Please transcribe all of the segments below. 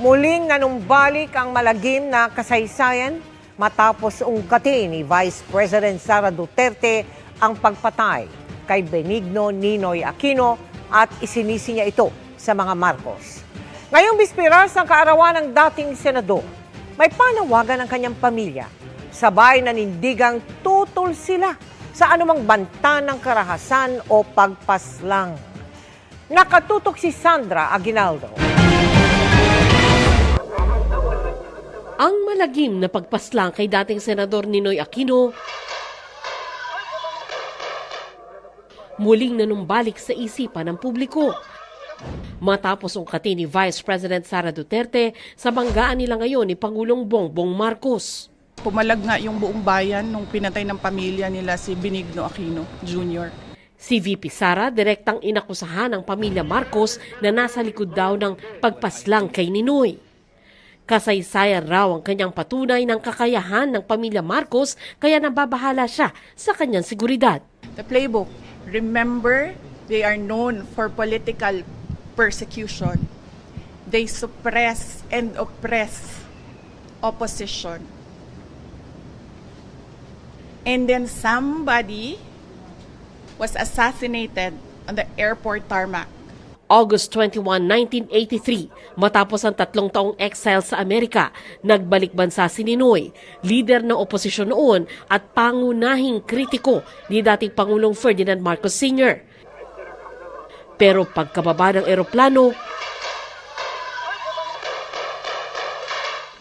Muling nanumbalik ang malagim na kasaysayan matapos ungkatin ni Vice President Sara Duterte ang pagpatay kay Benigno Ninoy Aquino at isinisi niya ito sa mga Marcos. Ngayong bispiras ng kaarawan ng dating senador, may panawagan ng kanyang pamilya. Sabay nanindigang tutol sila sa anumang banta ng karahasan o pagpaslang. Nakatutok si Sandra Aguinaldo. Ang malagim na pagpaslang kay dating Senador Ninoy Aquino muling nanumbalik sa isipan ng publiko. Matapos ungkatin ni Vice President Sara Duterte sa banggaan nila ngayon ni Pangulong Bongbong Marcos. Pumalag nga yung buong bayan nung pinatay ng pamilya nila si Benigno Aquino Jr. Si VP Sara direktang inakusahan ng pamilya Marcos na nasa likod daw ng pagpaslang kay Ninoy. Kasaysayan raw ang kanyang patunay ng kakayahan ng pamilya Marcos kaya nababahala siya sa kanyang seguridad. The playbook, remember, they are known for political persecution. They suppress and oppress opposition. And then somebody was assassinated on the airport tarmac. August 21, 1983, matapos ang 3 taong exile sa Amerika, nagbalik bansa si Ninoy, leader ng oposisyon noon at pangunahing kritiko ni dating Pangulong Ferdinand Marcos Sr. Pero pagkababa ng eroplano,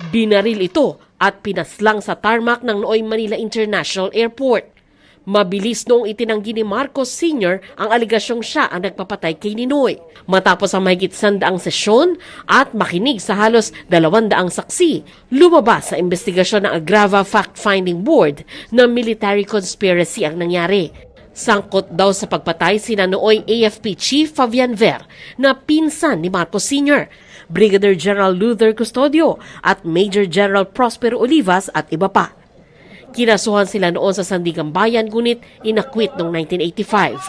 binaril ito at pinaslang sa tarmac ng Noy Manila International Airport. Mabilis noong itinanggi ni Marcos Sr. ang aligasyong siya ang nagpapatay kay Ninoy. Matapos ang mahigit 100 sesyon at makinig sa halos 200 saksi, lumabas sa investigasyon ng Agrava Fact-Finding Board na military conspiracy ang nangyari. Sangkot daw sa pagpatay sina nooy AFP Chief Fabian Ver na pinsan ni Marcos Sr., Brigadier General Luther Custodio at Major General Prospero Olivas at iba pa. Kinasuhan sila noon sa Sandigan Bayan ngunit inakwit noong 1985.